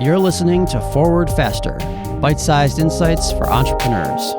You're listening to Forward Faster, bite-sized insights for entrepreneurs.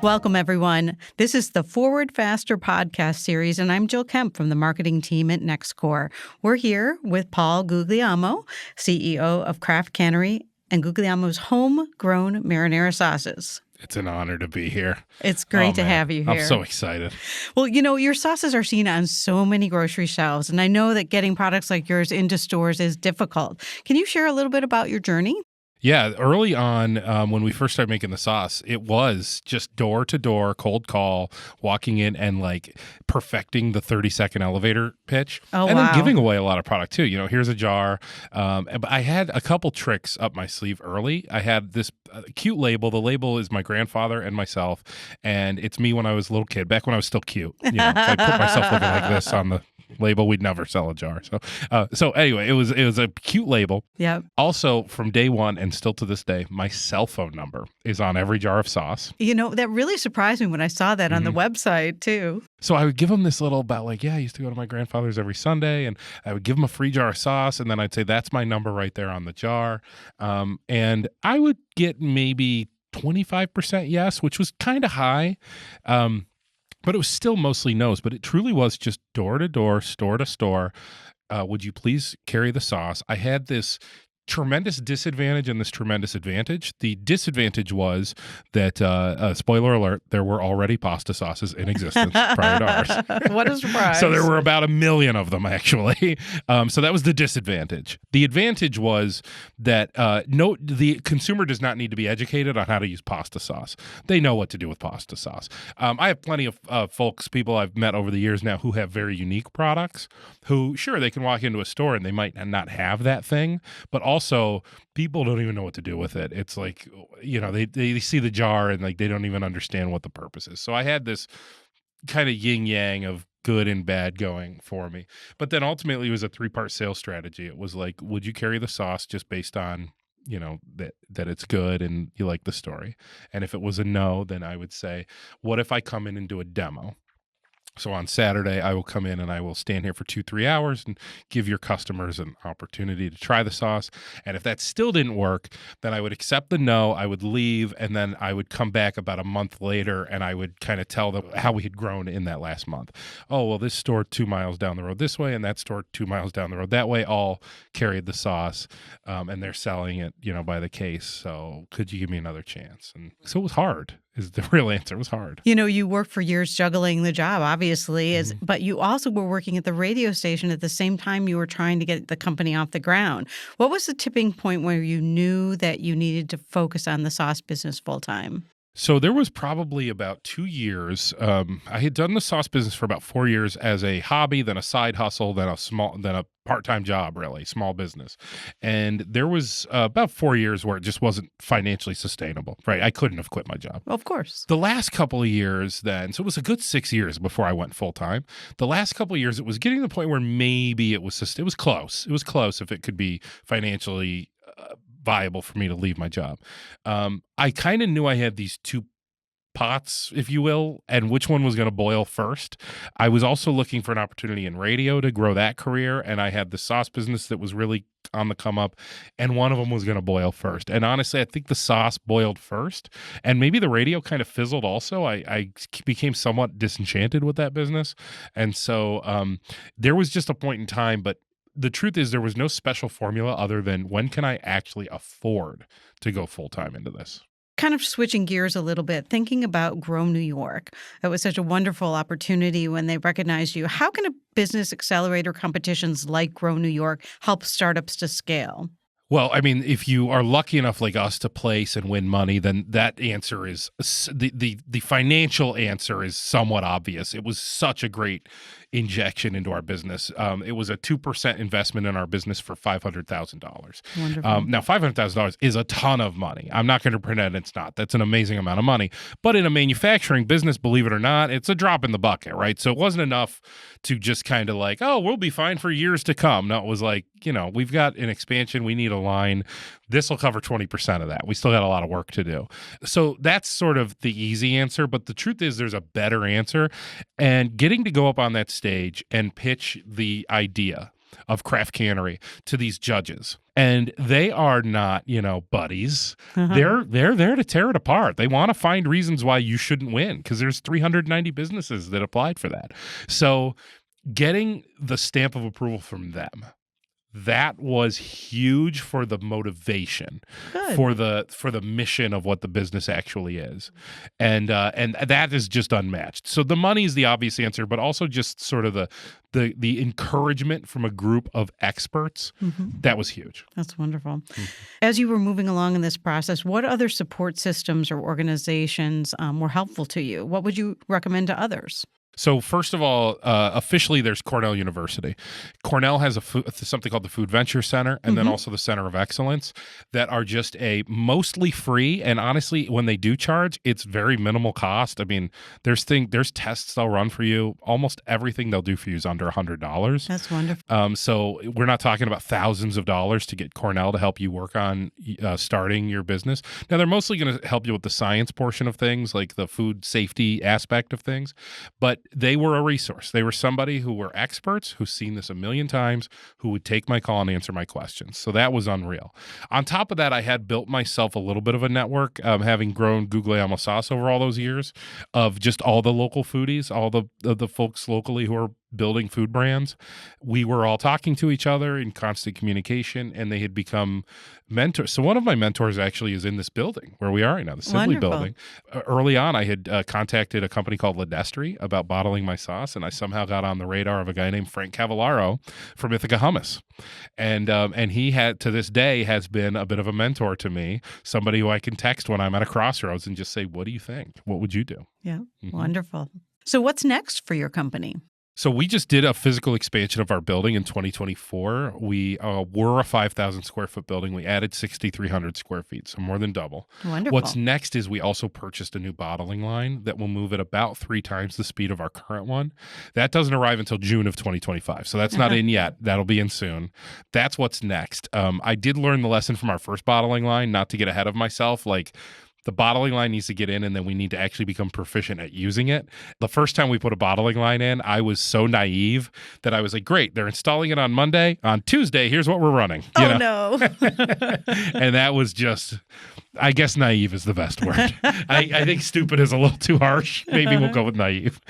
Welcome, everyone. This is the Forward Faster podcast series, and I'm Jill Kemp from the marketing team at NextCore. We're here with Paul Guglielmo, CEO of Craft Cannery, and Guglielmo's homegrown marinara sauces. It's an honor to be here. It's great to have you here. I'm so excited. Well, you know, your sauces are seen on so many grocery shelves, and I know that getting products like yours into stores is difficult. Can you share a little bit about your journey? Yeah, early on, when we first started making the sauce, it was just door to door, cold call, walking in and like perfecting the 30-second elevator pitch. Oh, and wow. then giving away a lot of product too. You know, here's a jar. But I had a couple tricks up my sleeve early. I had this cute label. The label is my grandfather and myself, and it's me when I was a little kid, back when I was still cute. You know, if I put myself looking like this on the label, we'd never sell a jar. So anyway, it was a cute label. Yep. Also, from day one and still to this day, my cell phone number is on every jar of sauce. You know, that really surprised me when I saw that on the website, too. So I would give them this little about like, yeah, I used to go to my grandfather's every Sunday, and I would give them a free jar of sauce, and then I'd say, that's my number right there on the jar. And I would get maybe 25% yes, which was kind of high. But it was still mostly no's, but it truly was just door to door, store to store. Would you please carry the sauce? I had this tremendous disadvantage and this tremendous advantage. The disadvantage was that, spoiler alert, there were already pasta sauces in existence prior to ours. What a surprise. So there were about 1 million of them, actually. So that was the disadvantage. The advantage was that the consumer does not need to be educated on how to use pasta sauce. They know what to do with pasta sauce. I have plenty of people I've met over the years now who have very unique products who, sure, they can walk into a store and they might not have that thing, but also people don't even know what to do with it. It's like, you know, they see the jar and like they don't even understand what the purpose is. So I had this kind of yin yang of good and bad going for me. But then ultimately it was a 3-part sales strategy. It was like, would you carry the sauce just based on, you know, that it's good and you like the story? And if it was a no, then I would say, what if I come in and do a demo? So on Saturday, I will come in and I will stand here for 2-3 hours and give your customers an opportunity to try the sauce. And if that still didn't work, then I would accept the no, I would leave, and then I would come back about a month later and I would kind of tell them how we had grown in that last month. Oh, well, this store 2 miles down the road this way and that store 2 miles down the road that way all carried the sauce, and they're selling it, you know, by the case. So could you give me another chance? And so it was hard. Is the real answer. It was hard. You know, you worked for years juggling the job, obviously, but you also were working at the radio station at the same time you were trying to get the company off the ground. What was the tipping point where you knew that you needed to focus on the sauce business full time? So there was probably about 2 years. I had done the sauce business for about 4 years as a hobby, then a side hustle, then a part-time job, really, small business. And there was about 4 years where it just wasn't financially sustainable, right? I couldn't have quit my job. Of course. The last couple of years then, so it was a good 6 years before I went full-time. The last couple of years, it was getting to the point where maybe it was close. It was close if it could be financially viable for me to leave my job. I kind of knew I had these 2 pots, if you will, and which one was going to boil first. I was also looking for an opportunity in radio to grow that career, and I had the sauce business that was really on the come up, and one of them was going to boil first. And honestly, I think the sauce boiled first, and maybe the radio kind of fizzled also. I became somewhat disenchanted with that business, and so there was just a point in time, but the truth is there was no special formula other than when can I actually afford to go full-time into this? Kind of switching gears a little bit, thinking about Grow New York. It was such a wonderful opportunity when they recognized you. How can a business accelerator competitions like Grow New York help startups to scale? Well, I mean, if you are lucky enough like us to place and win money, then that answer is the financial answer is somewhat obvious. It was such a great injection into our business. It was a 2% investment in our business for $500,000. Wonderful. Now, $500,000 is a ton of money. I'm not going to pretend it's not. That's an amazing amount of money. But in a manufacturing business, believe it or not, it's a drop in the bucket, right? So it wasn't enough to just kind of like, oh, we'll be fine for years to come. No, it was like, you know, we've got an expansion. We need a line. This will cover 20% of that. We still got a lot of work to do. So that's sort of the easy answer. But the truth is there's a better answer. And getting to go up on that stage and pitch the idea of Craft Cannery to these judges. And they are not, buddies. They're there to tear it apart. They want to find reasons why you shouldn't win because there's 390 businesses that applied for that. So getting the stamp of approval from them, that was huge for the motivation, for the mission of what the business actually is, and that is just unmatched. So the money is the obvious answer, but also just sort of the encouragement from a group of experts, that was huge. That's wonderful. As you were moving along in this process, what other support systems or organizations were helpful to you? What would you recommend to others? So first of all, officially, there's Cornell University. Cornell has something called the Food Venture Center, and then also the Center of Excellence that are just a mostly free. And honestly, when they do charge, it's very minimal cost. I mean, there's tests they'll run for you. Almost everything they'll do for you is under $100. That's wonderful. So we're not talking about thousands of dollars to get Cornell to help you work on starting your business. Now, they're mostly going to help you with the science portion of things, like the food safety aspect of things, but they were a resource. They were somebody who were experts, who's seen this a million times, who would take my call and answer my questions. So that was unreal. On top of that, I had built myself a little bit of a network, having grown Guglielmo sauce over all those years, of just all the local foodies, all the folks locally who are building food brands. We were all talking to each other in constant communication, and they had become mentors. So one of my mentors actually is in this building where we are right now, the Sibley building. Early on, I had contacted a company called Ledestri about bottling my sauce, and I somehow got on the radar of a guy named Frank Cavallaro from Ithaca Hummus. And he had, to this day, has been a bit of a mentor to me, somebody who I can text when I'm at a crossroads and just say, what do you think? What would you do? Yeah, wonderful. So what's next for your company? So we just did a physical expansion of our building in 2024. We were a 5,000 square foot building. We added 6,300 square feet, so more than double. Wonderful. What's next is we also purchased a new bottling line that will move at about 3 times the speed of our current one. That doesn't arrive until June of 2025, so that's not in yet. That'll be in soon. That's what's next. I did learn the lesson from our first bottling line, not to get ahead of myself, the bottling line needs to get in, and then we need to actually become proficient at using it. The first time we put a bottling line in, I was so naive that I was like, great, they're installing it on Monday. On Tuesday, here's what we're running. No. And that was just, I guess naive is the best word. I think stupid is a little too harsh. Maybe we'll go with naive.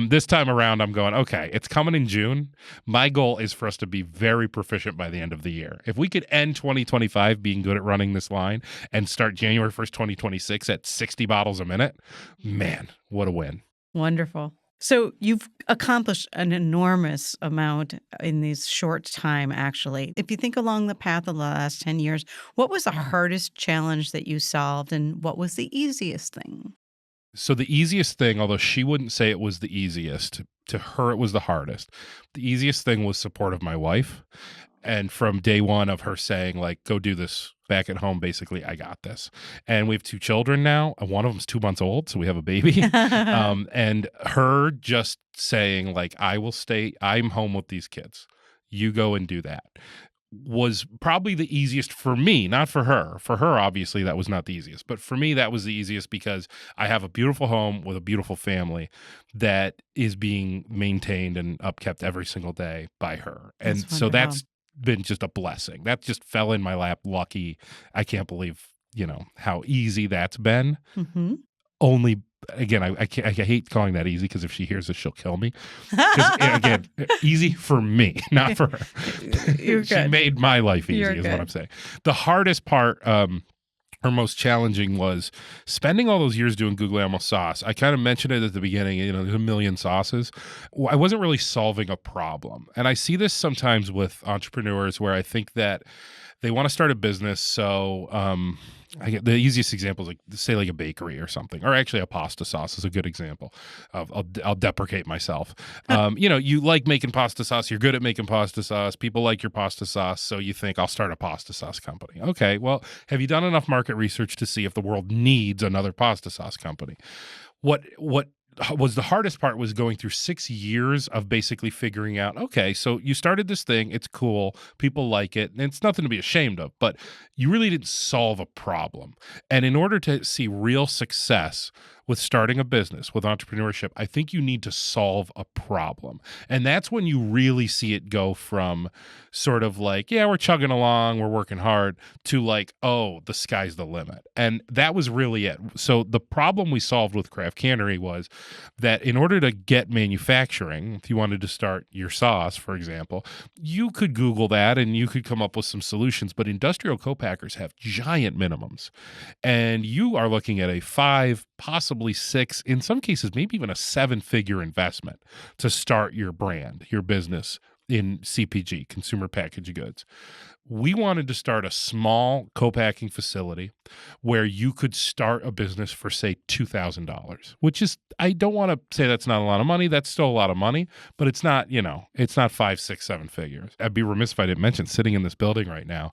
This time around, I'm going, okay, it's coming in June. My goal is for us to be very proficient by the end of the year. If we could end 2025 being good at running this line and start January 1st, 2026 at 60 bottles a minute, man, what a win. Wonderful. So you've accomplished an enormous amount in this short time, actually. If you think along the path of the last 10 years, what was the hardest challenge that you solved, and what was the easiest thing? So the easiest thing, although she wouldn't say it was the easiest, to her it was the hardest. The easiest thing was support of my wife. And from day one of her saying, go do this back at home, basically, I got this. And we have 2 children now. One of them's 2 months old, so we have a baby. And her just saying, I will stay, I'm home with these kids. You go and do that, was probably the easiest for me, not for her. For her, obviously, that was not the easiest. But for me, that was the easiest because I have a beautiful home with a beautiful family that is being maintained and upkept every single day by her. And so that's been just a blessing. That just fell in my lap. Lucky. I can't believe, how easy that's been. Only, again, I hate calling that easy because if she hears this, she'll kill me. Again, easy for me, not for her. You're She good. made my life easy, You're is good. what I'm saying. The hardest part, or most challenging, was spending all those years doing Guglielmo sauce. I kind of mentioned it at the beginning, there's a million sauces. I wasn't really solving a problem. And I see this sometimes with entrepreneurs where I think that they want to start a business. So I get the easiest example is say a bakery or something, or actually a pasta sauce is a good example. I'll deprecate myself. You like making pasta sauce. You're good at making pasta sauce. People like your pasta sauce. So you think I'll start a pasta sauce company. Okay. Well, have you done enough market research to see if the world needs another pasta sauce company? What was the hardest part was going through 6 years of basically figuring out, okay, so you started this thing, it's cool, people like it, and it's nothing to be ashamed of, but you really didn't solve a problem. And in order to see real success with starting a business, with entrepreneurship, I think you need to solve a problem. And that's when you really see it go from sort of like, yeah, we're chugging along, we're working hard, to like, oh, the sky's the limit. And that was really it. So the problem we solved with Craft Cannery was that in order to get manufacturing, if you wanted to start your sauce, for example, you could Google that and you could come up with some solutions. But industrial co-packers have giant minimums. And you are looking at a 5, possibly 6, in some cases, maybe even a 7-figure investment to start your brand, your business in CPG, consumer packaged goods. We wanted to start a small co-packing facility where you could start a business for, say, $2,000, which is, I don't want to say that's not a lot of money. That's still a lot of money, but it's not, it's not 5, 6, 7 figures. I'd be remiss if I didn't mention, sitting in this building right now,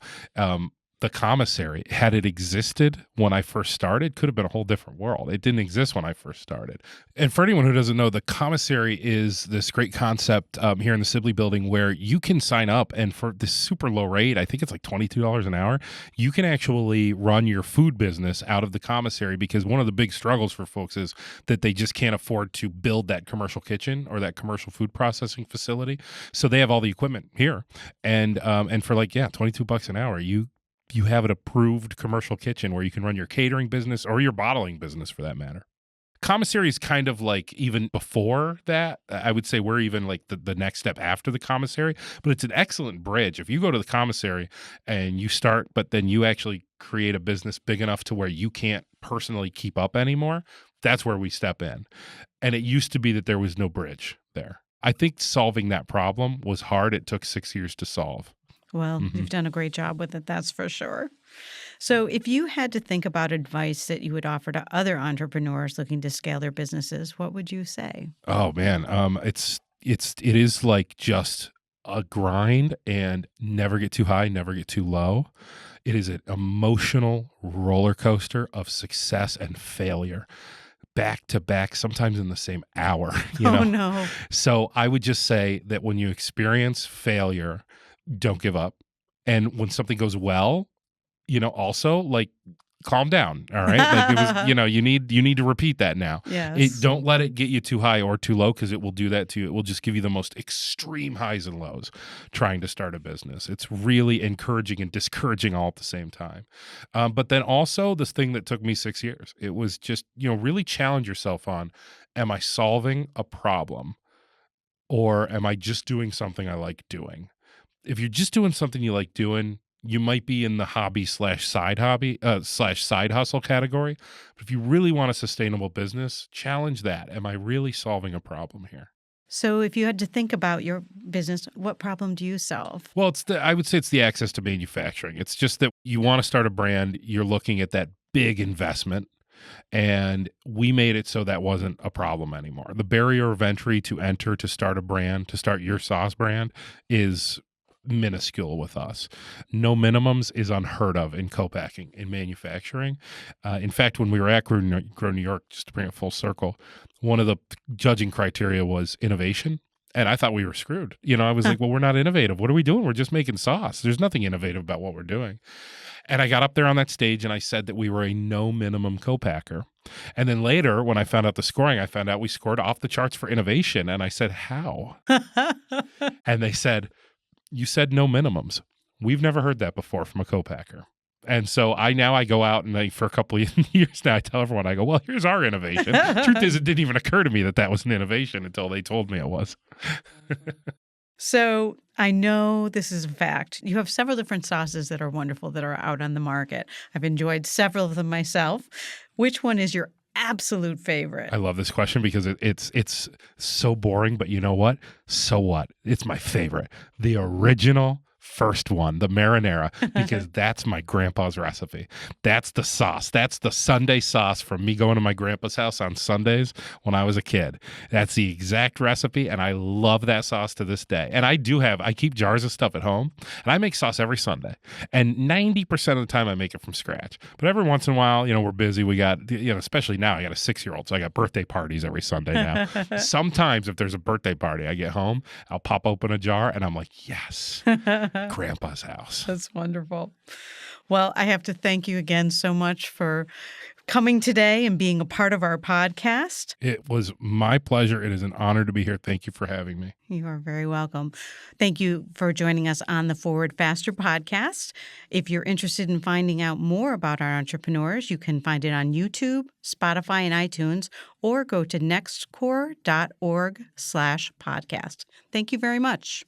the Commissary, had it existed when I first started, could have been a whole different world. It didn't exist when I first started. And for anyone who doesn't know, the Commissary is this great concept here in the Sibley building where you can sign up, and for this super low rate, I think it's like $22 an hour, you can actually run your food business out of the Commissary, because one of the big struggles for folks is that they just can't afford to build that commercial kitchen or that commercial food processing facility. So they have all the equipment here. And for like, yeah, $22 an hour, you have an approved commercial kitchen where you can run your catering business or your bottling business for that matter. Commissary is kind of like even before that. I would say we're even like the next step after the Commissary, but it's an excellent bridge. If you go to the Commissary and you start, but then you actually create a business big enough to where you can't personally keep up anymore, that's where we step in. And it used to be that there was no bridge there. I think solving that problem was hard. It took 6 years to solve. Well, you've done a great job with it, that's for sure. So if you had to think about advice that you would offer to other entrepreneurs looking to scale their businesses, what would you say? Oh man, it is like just a grind, and never get too high, never get too low. It is an emotional roller coaster of success and failure, back to back, sometimes in the same hour. Oh, no. So I would just say that when you experience failure, don't give up. And when something goes well, also like calm down. All right. Like it was, you need to repeat that now. Yes. Don't let it get you too high or too low, because it will do that to you. It will just give you the most extreme highs and lows trying to start a business. It's really encouraging and discouraging all at the same time. But then also this thing that took me 6 years, it was just, really challenge yourself on, am I solving a problem, or am I just doing something I like doing? If you're just doing something you like doing, you might be in the hobby slash side hustle category. But if you really want a sustainable business, challenge that. Am I really solving a problem here? So if you had to think about your business, what problem do you solve? Well, I would say it's the access to manufacturing. It's just that you want to start a brand, you're looking at that big investment. And we made it so that wasn't a problem anymore. The barrier of entry to enter, to start a brand, to start your sauce brand, is minuscule with us. No minimums is unheard of in co-packing, in manufacturing. In fact, when we were at Grow New York, just to bring it full circle, one of the judging criteria was innovation. And I thought we were screwed. I was like, well, we're not innovative. What are we doing? We're just making sauce. There's nothing innovative about what we're doing. And I got up there on that stage and I said that we were a no minimum co-packer. And then later, when I found out the scoring, I found out we scored off the charts for innovation. And I said, how? And they said, you said no minimums. We've never heard that before from a co-packer. And so I go out and for a couple of years now, I tell everyone, I go, well, here's our innovation. Truth is, it didn't even occur to me that was an innovation until they told me it was. So I know this is a fact. You have several different sauces that are wonderful that are out on the market. I've enjoyed several of them myself. Which one is your absolute favorite? I love this question because it's so boring, but you know what? So what? It's my favorite. The original first one, the marinara, because that's my grandpa's recipe. That's the sauce. That's the Sunday sauce from me going to my grandpa's house on Sundays when I was a kid. That's the exact recipe, and I love that sauce to this day. And I keep jars of stuff at home, and I make sauce every Sunday. And 90% of the time I make it from scratch. But every once in a while, we're busy. We got, especially now, I got a 6-year-old, so I got birthday parties every Sunday now. Sometimes if there's a birthday party, I get home, I'll pop open a jar, and I'm like, yes. Grandpa's house. That's wonderful. Well, I have to thank you again so much for coming today and being a part of our podcast. It was my pleasure. It is an honor to be here. Thank you for having me. You are very welcome. Thank you for joining us on the Forward Faster podcast. If you're interested in finding out more about our entrepreneurs, you can find it on YouTube, Spotify, and iTunes, or go to nextcore.org/podcast. Thank you very much.